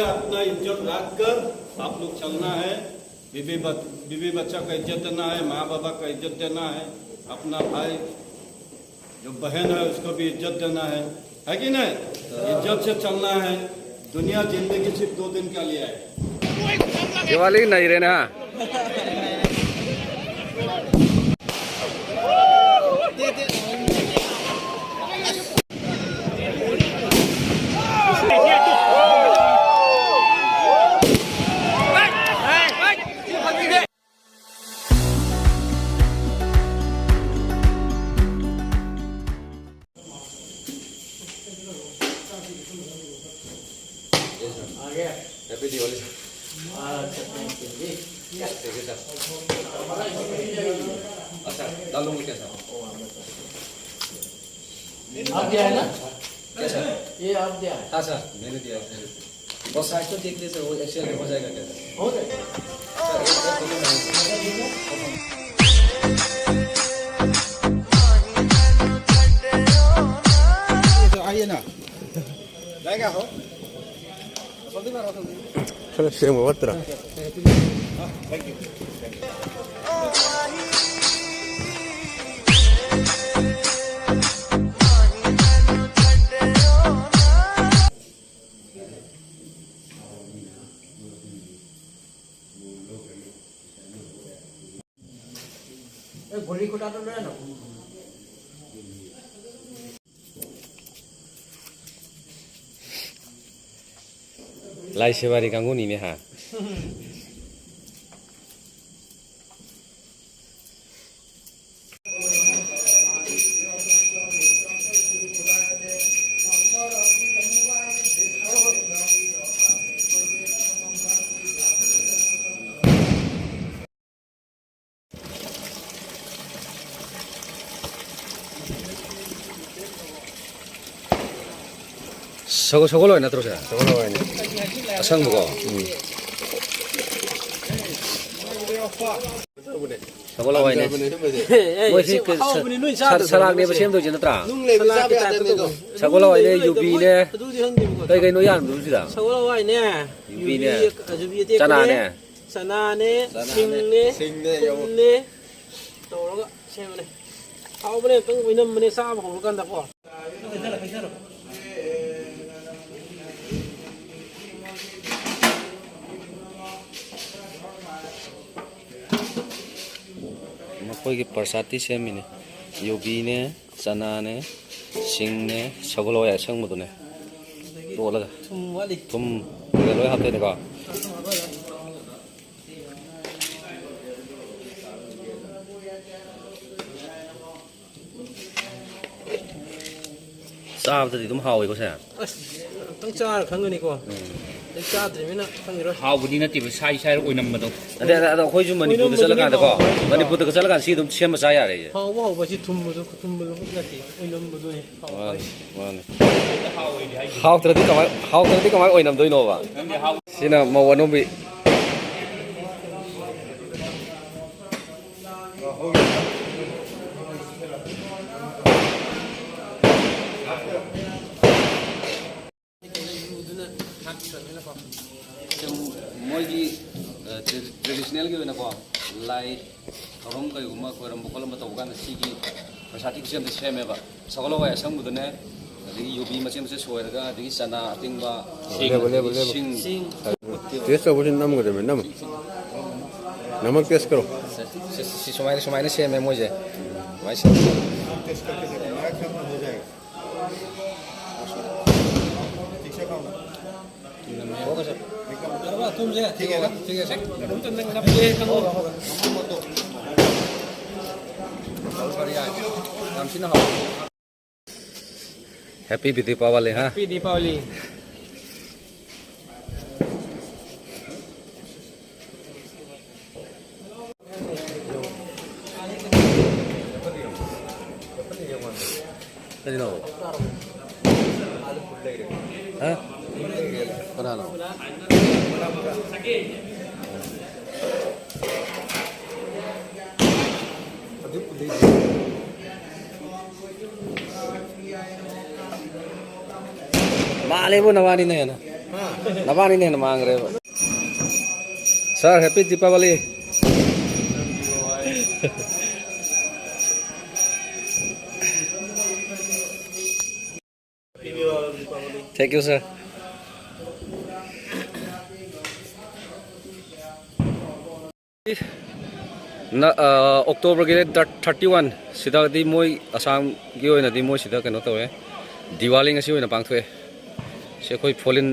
अपना इज्जत रख कर आप लोग चलना है। बीवी बच्चा का इज्जत देना है, माँ बाबा का इज्जत देना है, अपना भाई जो बहन है उसको भी इज्जत देना है कि नहीं? इज्जत से चलना है। दुनिया जिंदगी सिर्फ 2 दिन का लिए है। दिवाली नहीं रहना। Happy Diwali. अच्छा, डालूं मैं कैसा? आप दिया है ना? कैसा? ये आप दिया है? हाँ सर, मैंने दिया है। बस साइड तो देखते सर वो एक्सेल हो जाएगा कैसा? हो जाएगा। आइए ना, जाएगा हो? Saya mau water. Thank you. गोली को डाल रहा है ना। Lai sebari kanggo ni ha. Sogol na terus ya. Sogol ini. Asang buko. Sogol ini. Masih ke sarak ni bersih tu jenis terang. Sogol ini Yubi ni. Kaya noyan tu sudah. Sogol ini. Yubi ni. Cana ni. Sing ni. Tahu tak? Siapa ni? Kau ni kan minum ni sah apa bukan tak apa. कोई प्रसादी से मिने योगी ने चना ने सिंग ने सगलो या संग मधु ने तो लगा तुम गलो हाथे देखा साब तो तुम हाउ को से तंग चार खंग नहीं को How would you not even say, or number? ada koi cuma ni putih selakan deko, mani putih selakan sih tu siapa saya ada. How pasti tumbuh nanti, oinam betul ni. How terjadi kamar oinam tu inova. Sina mau wanombi. Mogi tradisional ke mana kau? Lai orang kau rumah kau orang bukan betul bukan segi persati kesian tu saya meba. Sekolah waya sang bukan ni. Jadi Yubi macam macam soal juga. Jadi sana tinggal. Boleh. Sing. Test apa sih nama kita? Nama test karo. Si semua ni saya memo je. Macam. Test करके देखना है, खत्म हो जाएगा। ठीक से खाओ ना। होगा सर। ठीक है ना? ठीक है सर। ये करो। Happy Deepavali ha. Happy Deepavali. Tadi no. Hah? Mana no? Male bu nawani ne na. Nawani ne na mangre. Sir, happy Deepavali. Thank you, sir. October 31 sida di moi asam gi oina di moi sida kano tawe Diwali ngasi oina pangthwe se khoi pholin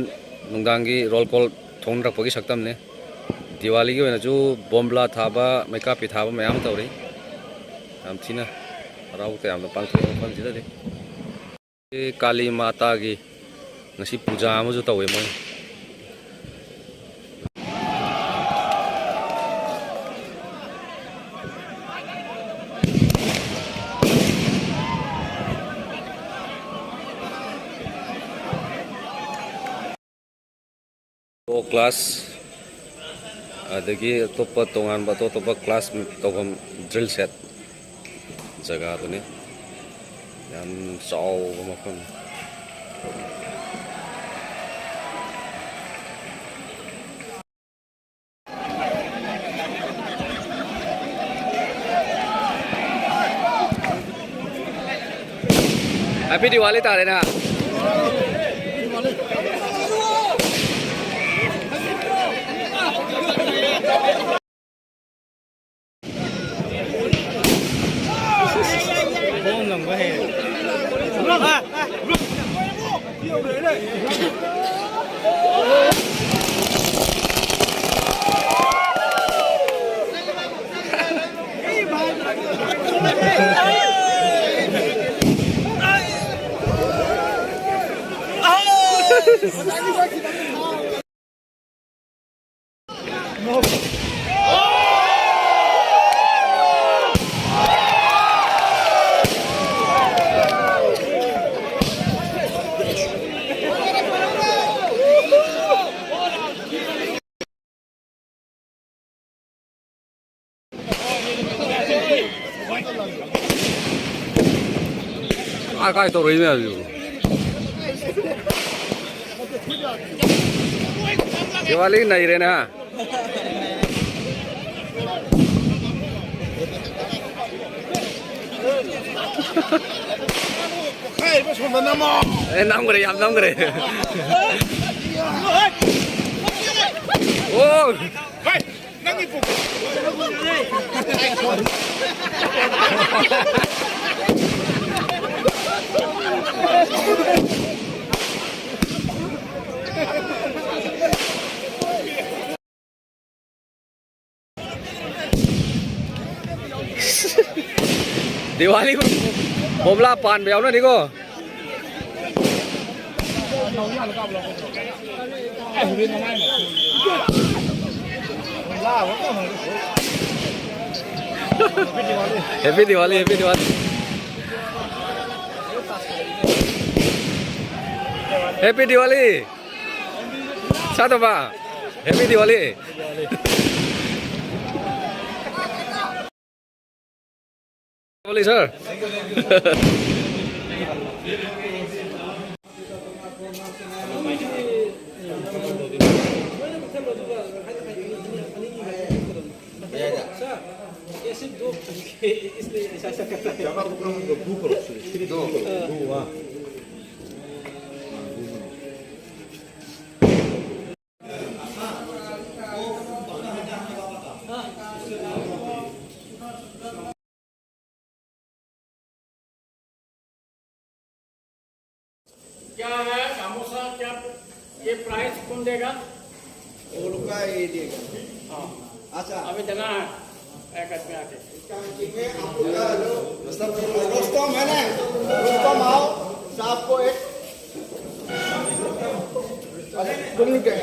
nungdang gi roll call thong rak pagi saktam ne Diwali gi oina ju bombla thaba makeup pi thaba mayam tawri am thina rau te am pangthwe phan sida de Kali Mata gi ngasi puja amu ju tawe moi class adagi topa tongan ba topa class togam drill set jaga tu ni yang saw makan Happy Diwali ta na Kai to roi me aju Diwali nahi re na nam kare oh Diwali ko bomla pan bèo na di ko Happy Diwali Happy Diwali Satu Pak Happy Diwali Boleh sir. क्या है समोसा क्या ये price कौन देगा वो लोग का ये देगा हाँ अच्छा अभी देना है एक आदमी आके रुस्तम है ना रुस्तम आओ साहब को एक तुम लोग गए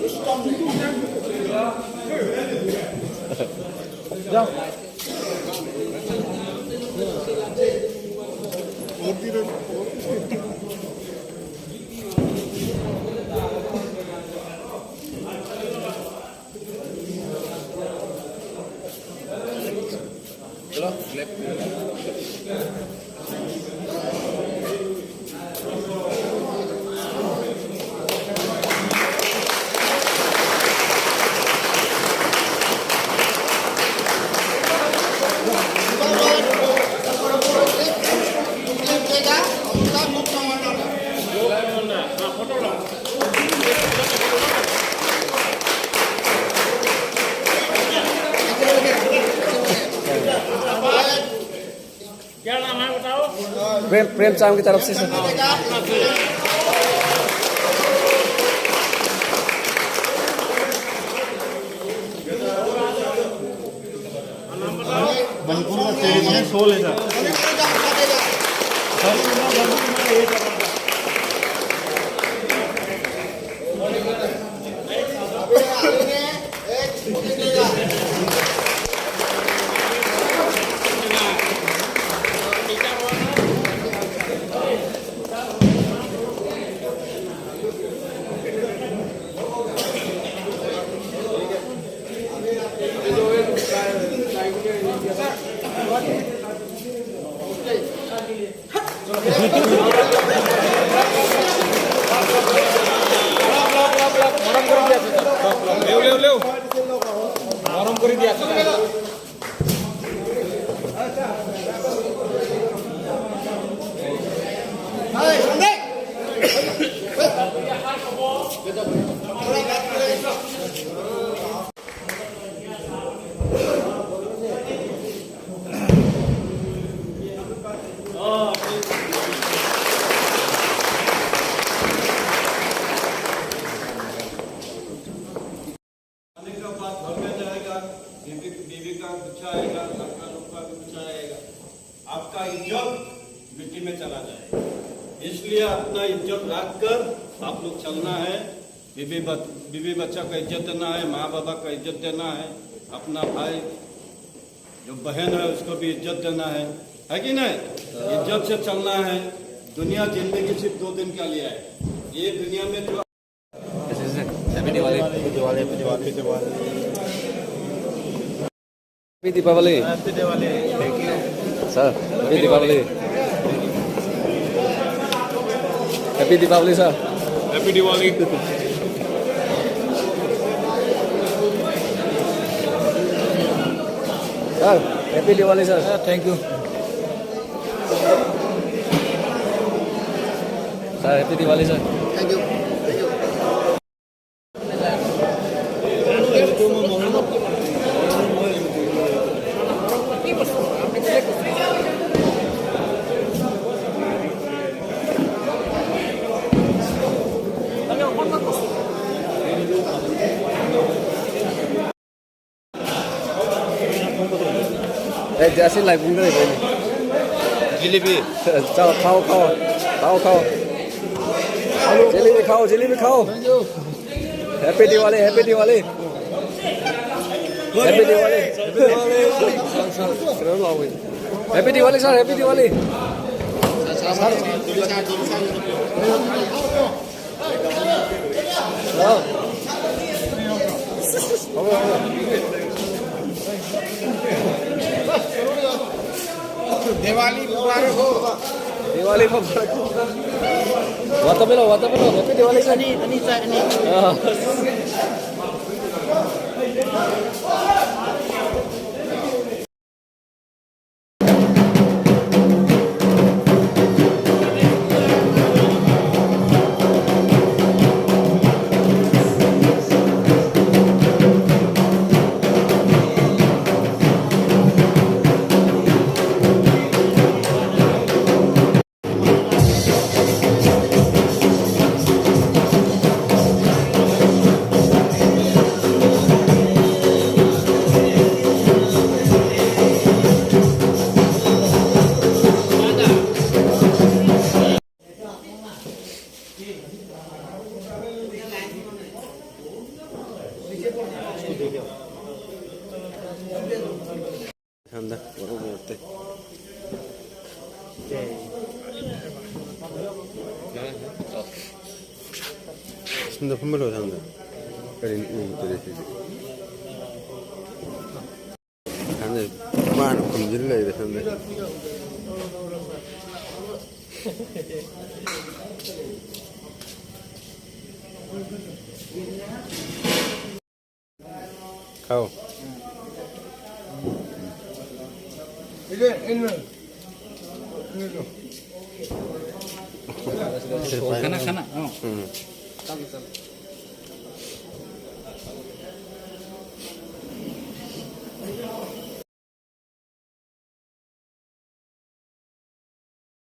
रुस्तम जाओ प्रेम चाम की तरफ से सर मणिपुर का ट्रेडिशनल शोल है आने का बाद घर में जाएगा, बीवी का गुच्छा आएगा, लड़का लोग का भी गुच्छा आएगा, आपका इज्जत मिट्टी में चला जाएगा। इसलिए अपना इज्जत रख कर आप लोग चलना है। बीवी बच्चा का इज्जत देना है, माँ बाबा का इज्जत देना है, अपना भाई जो बहन है उसको भी इज्जत देना है कि नहीं? इज्जत से चलना है। दुनिया जिंदगी सिर्फ 2 दिन का लिए है। ये दुनिया में जो happy Diwali happy Deepawali sir happy Deepawali sir happy Diwali sir happy Diwali sir thank you sir happy Diwali sir thank you जैसे लाइव बुंग रहे हैं जिलेबी चलो खाओ जलेबी खाओ happy Diwali happy Diwali sir happy Diwali Diwali मुबारक हो दिवाली मुबारक वातावरण happy Diwali sir 한다. 여러분 어때? 진짜 선물로 산다. 그래 이거 드레스. ini mana pun jelek itu sendiri. Kau. Ini. Kanak-kanak. Oh. Hmm.